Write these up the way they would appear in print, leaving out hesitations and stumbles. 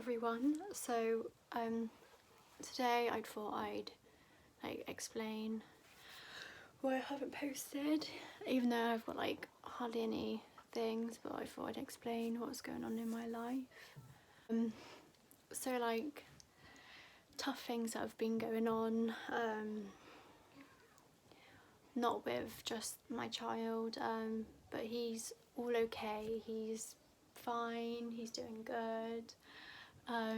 everyone. So today I thought I'd explain why I haven't posted, even though I've got hardly any things, but I thought I'd explain what's going on in my life. So tough things that have been going on, not with just my child, but he's all okay, he's fine, he's doing good. I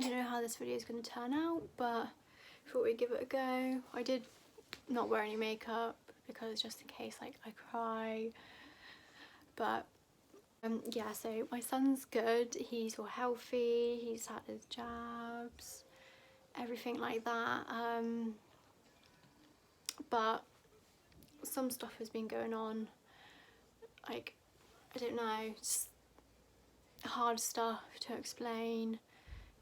don't know how this video is going to turn out, but I thought we'd give it a go. I did not wear any makeup because just in case I cry, but yeah, so my son's good, he's all healthy, he's had his jabs, everything like that, but some stuff has been going on, I don't know, just hard stuff to explain,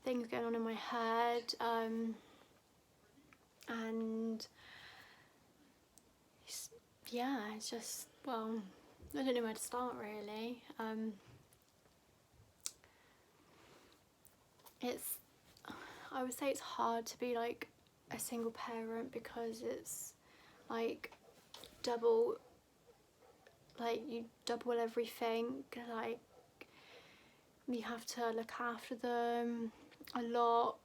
things going on in my head, and yeah, it's just, well, I don't know where to start really. I would say it's hard to be a single parent because it's double, you double everything, you have to look after them a lot.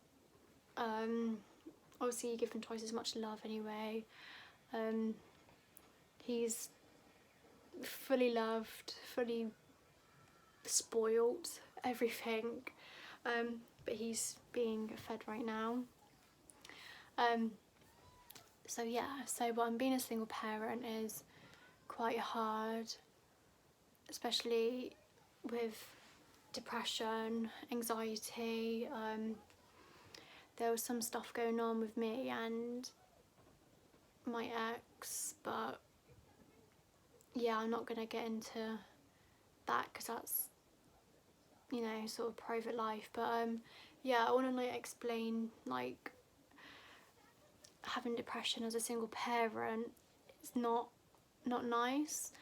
Obviously you give them twice as much love anyway. He's fully loved, fully spoiled, everything, but he's being fed right now. So yeah, but being a single parent is quite hard, especially with depression, anxiety. There was some stuff going on with me and my ex, but yeah, I'm not gonna get into that because that's, you know, sort of private life. But yeah, I want to explain having depression as a single parent. It's not nice.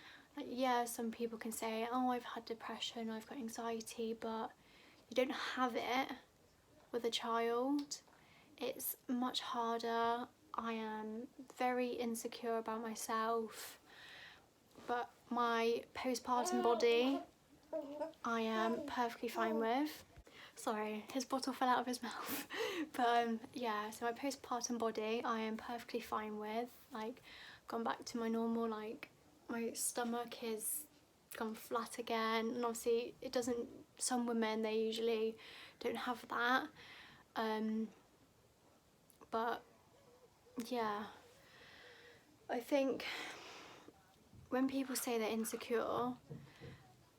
Yeah, some people can say, oh, I've had depression, I've got anxiety, but you don't have it with a child. It's much harder. I am very insecure about myself, but my postpartum body I am perfectly fine with. Sorry, his bottle fell out of his mouth. But yeah, so my postpartum body I am perfectly fine with. Gone back to my normal, my stomach is gone flat again, and obviously it doesn't, some women, they usually don't have that. But yeah, I think when people say they're insecure,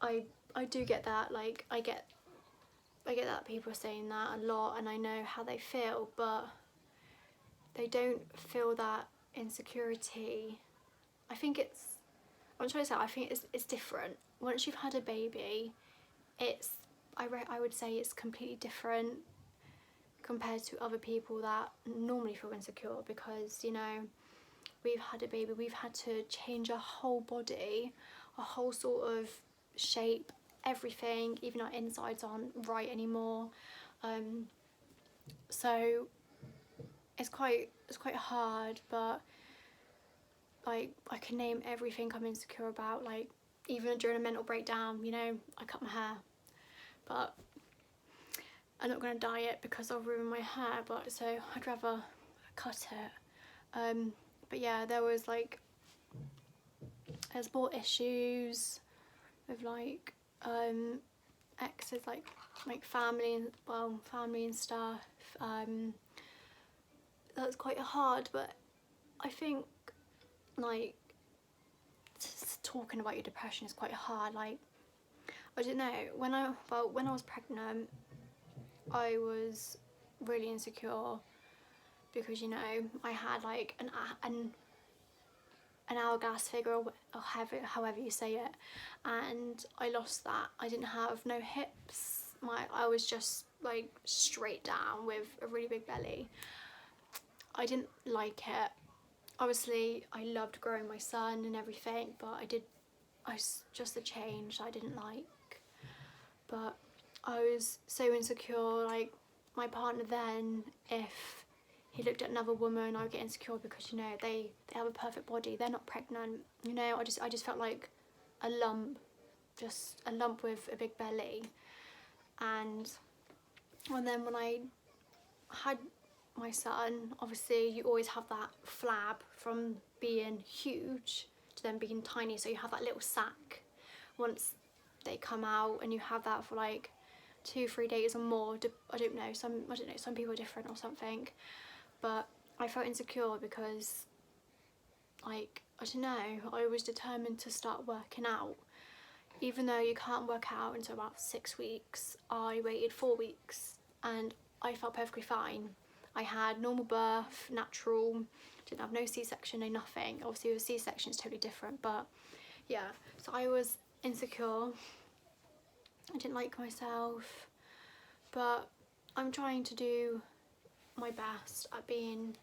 I do get that. I get that people are saying that a lot, and I know how they feel, but they don't feel that insecurity. I think I think it's different. Once you've had a baby, I would say it's completely different compared to other people that normally feel insecure, because, you know, we've had a baby, we've had to change our whole body, our whole sort of shape, everything, even our insides aren't right anymore. So it's quite hard, but I can name everything I'm insecure about. Even during a mental breakdown, you know, I cut my hair, but I'm not going to dye it because I'll ruin my hair, but so I'd rather cut it. But yeah, there's brought issues with exes, family and stuff. That's quite hard, but I think talking about your depression is quite hard. I don't know, when I was pregnant, I was really insecure because, you know, I had an hourglass figure, or however you say it, and I lost that. I didn't have no hips. I was just straight down with a really big belly. I didn't like it. Obviously I loved growing my son and everything, but just the change I didn't like. But I was so insecure, like my partner then, if he looked at another woman, I would get insecure because, you know, they have a perfect body, they're not pregnant, you know. I just felt like a lump, just a lump with a big belly. And then when I had my son, obviously you always have that flab from being huge to then being tiny, so you have that little sack once they come out, and you have that for like 2-3 days or more. I don't know, some people are different or something, but I felt insecure because, like, I don't know, I was determined to start working out. Even though you can't work out until about 6 weeks, I waited 4 weeks and I felt perfectly fine. I had normal birth, natural, didn't have no C-section, no nothing. Obviously with a C-section it's totally different, but yeah. So I was insecure, I didn't like myself, but I'm trying to do my best at being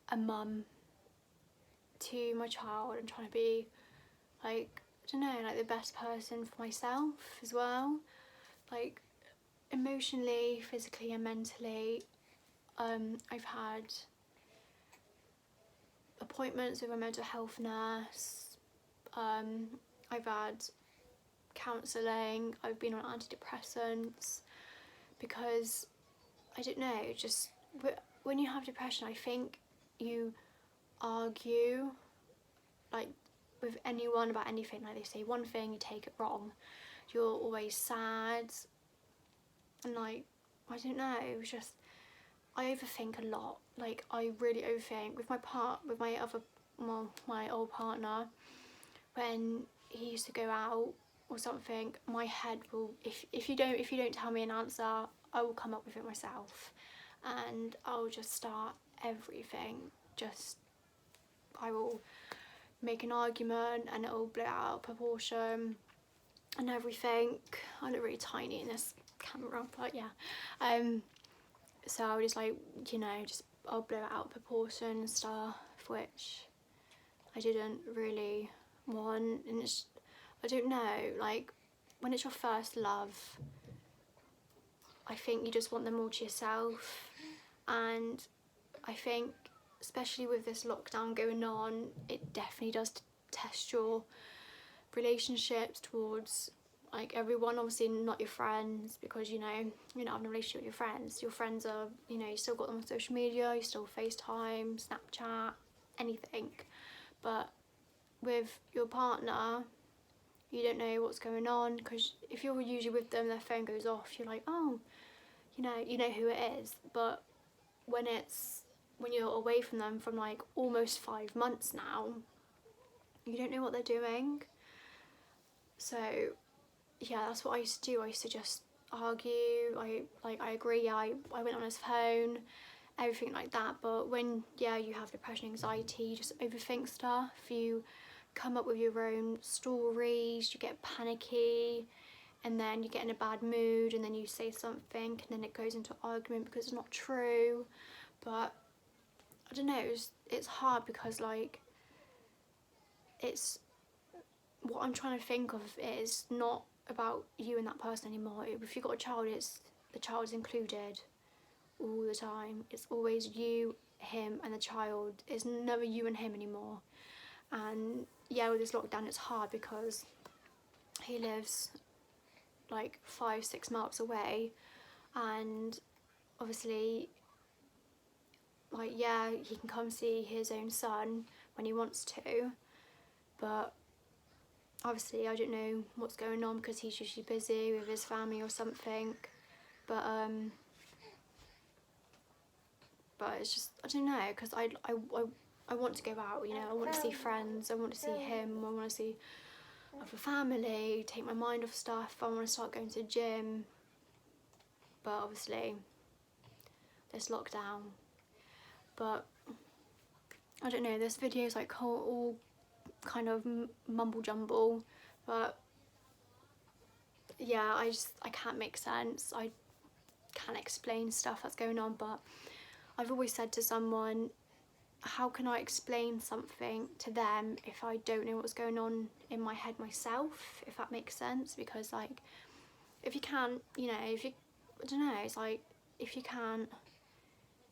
a mum to my child. I'm trying to be, like, I don't know, like the best person for myself as well, like emotionally, physically and mentally. I've had appointments with a mental health nurse, I've had counselling, I've been on antidepressants, because I don't know, just when you have depression, I think you argue, like, with anyone about anything. Like, they say one thing, you take it wrong, you're always sad, and like, I don't know, it was just, I overthink a lot. Like, I really overthink. With my old partner, when he used to go out or something, my head will, if you don't tell me an answer, I will come up with it myself, and I'll just start everything. I will make an argument and it'll blow out of proportion and everything. I look really tiny in this camera, but yeah. So I'll just, like, you know, I'll blow it out of proportion and stuff, which I didn't really want. And I don't know, like, when it's your first love, I think you just want them all to yourself. And I think, especially with this lockdown going on, it definitely does test your relationships towards, like, everyone. Obviously not your friends, because, you know, you're not having a relationship with your friends. Your friends are, you know, you still got them on social media, you still FaceTime, Snapchat, anything. But with your partner, you don't know what's going on, because if you're usually with them, their phone goes off, you're like, oh, you know who it is. But when you're away from them from, like, almost 5 months now, you don't know what they're doing. So yeah, that's what I used to do. I used to just argue. I agree, yeah, I went on his phone, everything like that. But when, yeah, you have depression, anxiety, you just overthink stuff, you come up with your own stories, you get panicky, and then you get in a bad mood, and then you say something, and then it goes into argument because it's not true. But I don't know, it's hard because, like, it's, what I'm trying to think of is not about you and that person anymore. If you've got a child, the child's included all the time. It's always you, him and the child. It's never you and him anymore. And yeah, with this lockdown it's hard because he lives like 5-6 miles away, and obviously, like, yeah, he can come see his own son when he wants to, but obviously I don't know what's going on because he's usually busy with his family or something. But it's just, I don't know, because I want to go out, you know, I want to see friends, I want to see him, I want to see other family, take my mind off stuff, I want to start going to the gym. But obviously this lockdown. But I don't know, this video is like all kind of mumble jumble, but yeah, I can't make sense, I can't explain stuff that's going on. But I've always said to someone, how can I explain something to them if I don't know what's going on in my head myself, if that makes sense? Because, like, if you can't, you know, if you, I don't know, it's like, if you can't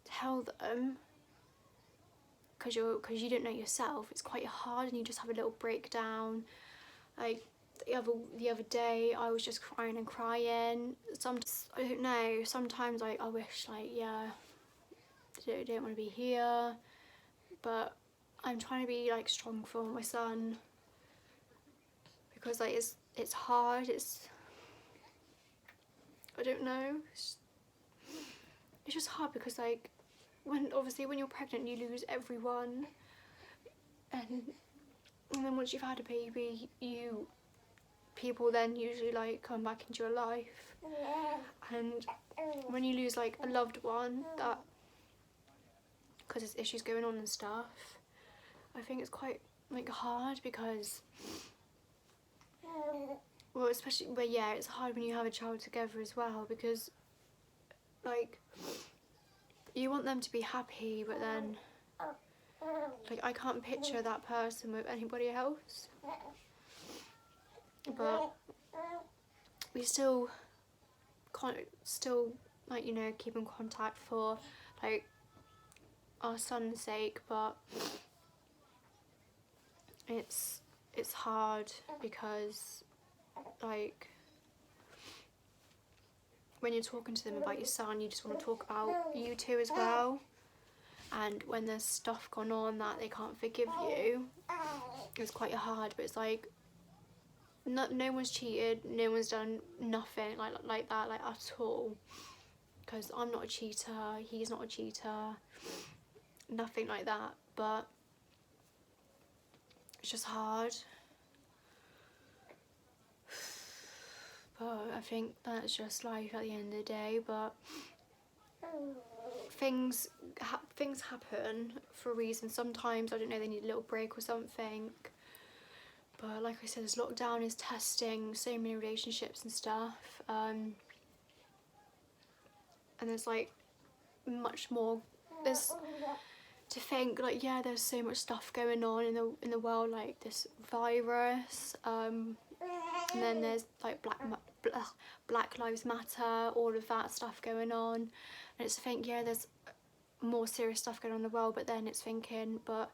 tell them because you don't know yourself, it's quite hard, and you just have a little breakdown. Like the other day, I was just crying and crying. Sometimes, I don't know, sometimes I wish, like, yeah, I don't want to be here, but I'm trying to be like strong for my son, because like it's hard. I don't know, it's just hard because like when you're pregnant, you lose everyone, and then once you've had a baby, people then usually like come back into your life, and when you lose like a loved one, that, because there's issues going on and stuff, I think it's quite like hard, because, well, especially, but yeah, it's hard when you have a child together as well, because like you want them to be happy, but then like I can't picture that person with anybody else, but we still can't like, you know, keep in contact for like our son's sake, but it's hard because like when you're talking to them about your son, you just want to talk about you two as well, and when there's stuff gone on that they can't forgive you, it's quite hard. But it's like no one's cheated, no one's done nothing like that, like at all, because I'm not a cheater, he's not a cheater, nothing like that, but it's just hard. But I think that's just life at the end of the day. But things happen for a reason. Sometimes, I don't know, they need a little break or something. But like I said, this lockdown is testing so many relationships and stuff. And there's like much more. There's to think like, yeah, there's so much stuff going on in the world, like this virus. And then there's like Black Lives Matter, all of that stuff going on, and it's to think, yeah, there's more serious stuff going on in the world, but then it's thinking, but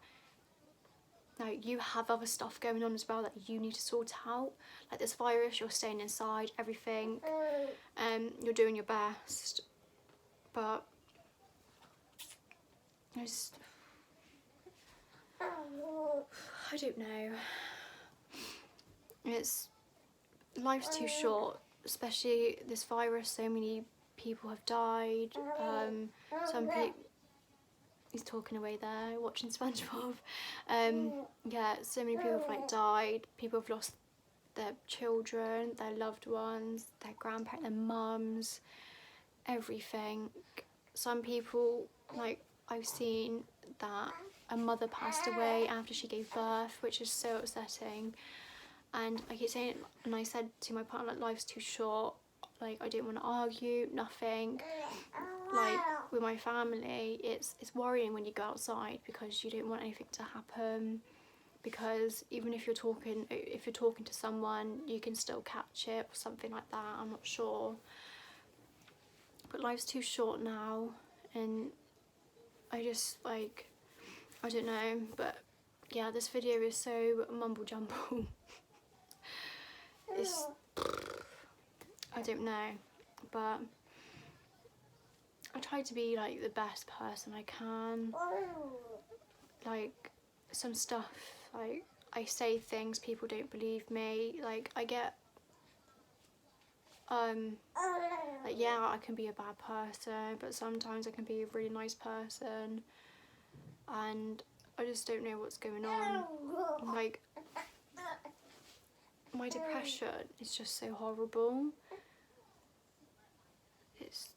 no, you have other stuff going on as well that you need to sort out, like this virus, you're staying inside, everything, you're doing your best, but I don't know, life's too short, especially this virus. So many people have died. Some people, he's talking away there watching SpongeBob. Yeah, so many people have like died. People have lost their children, their loved ones, their grandparents, their mums, everything. Some people, like I've seen that a mother passed away after she gave birth, which is so upsetting. And I keep saying, and I said to my partner, like, life's too short, like I don't want to argue, nothing. Like with my family, it's worrying when you go outside, because you don't want anything to happen, because even if you're talking to someone, you can still catch it or something like that, I'm not sure. But life's too short now, and I just like, I don't know, but yeah, this video is so mumble jumble. It's, I don't know, but I try to be like the best person I can. Like some stuff, like I say things, people don't believe me, like I get like, yeah, I can be a bad person, but sometimes I can be a really nice person, and I just don't know what's going on. Like my depression is just so horrible. It's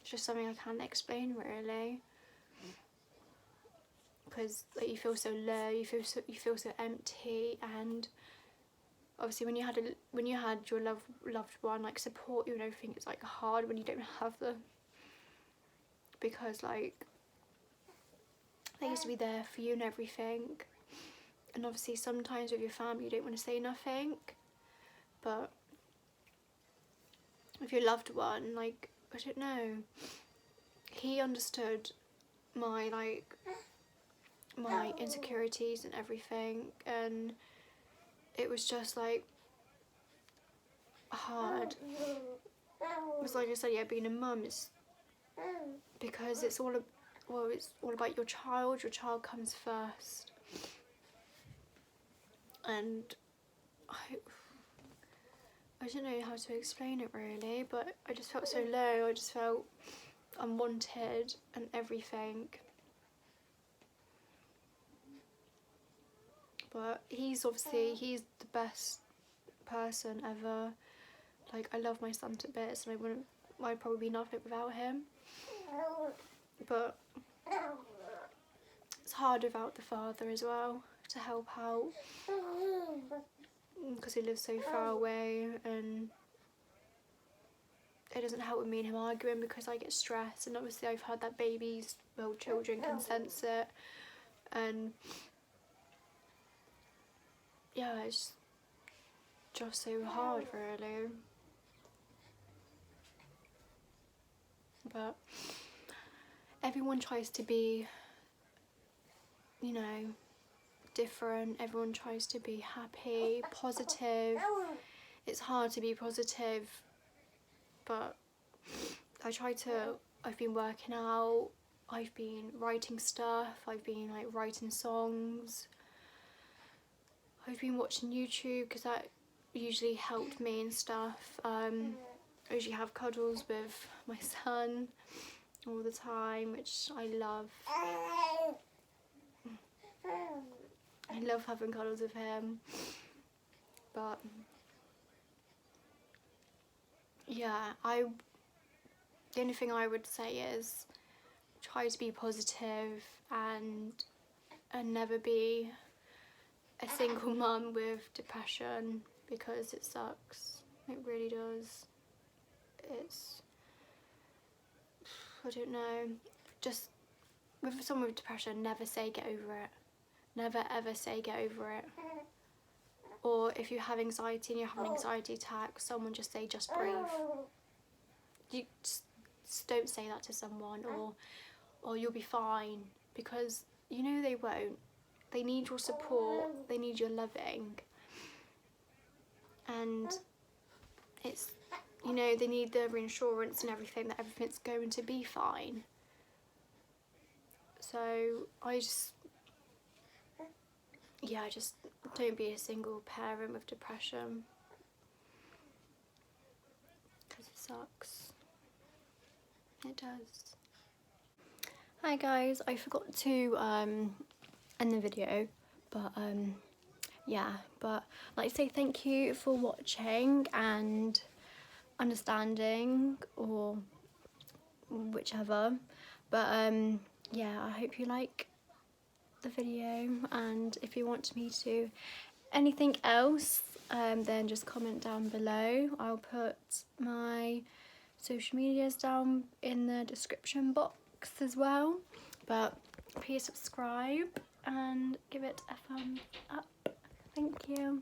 just something I can't explain really, because like you feel so low, you feel so empty, and obviously when you had your loved one like support you and everything, it's like hard when you don't have them, because like they used to be there for you and everything. And obviously sometimes with your family you don't want to say nothing, but with your loved one, like, I don't know, he understood my, like, my insecurities and everything, and it was just, like, hard. It's like I said, yeah, being a mum is, because it's all, well, it's all about your child comes first, and I don't know how to explain it really, but I just felt so low, I just felt unwanted and everything. But he's the best person ever. Like, I love my son to bits, and I'd probably be nothing without him. But it's hard without the father as well, to help out, because he lives so far away, and it doesn't help with me and him arguing because I get stressed, and obviously I've heard that children can sense it, and yeah, it's just so hard really. But everyone tries to be, you know, different, everyone tries to be happy, positive. It's hard to be positive, but I've been working out, I've been writing stuff, I've been like writing songs, I've been watching YouTube because that usually helped me and stuff. I usually have cuddles with my son all the time, which I love. I love having cuddles with him. But yeah, the only thing I would say is try to be positive and never be a single mum with depression, because it sucks. It really does. It's, I don't know, just with someone with depression, never say get over it. Never ever say get over it. Or if you have anxiety and you're having an anxiety attack, someone just say just breathe. You just don't say that to someone, or you'll be fine, because you know they won't. They need your support, they need your loving, and it's, you know, they need the reassurance and everything that everything's going to be fine. So I just don't be a single parent with depression, because it sucks. It does. Hi guys, I forgot to end the video, but yeah, but I'd like to say thank you for watching and understanding, or whichever. But yeah, I hope you like the video, and if you want me to anything else, then just comment down below. I'll put my social medias down in the description box as well. But please subscribe and give it a thumbs up. Thank you.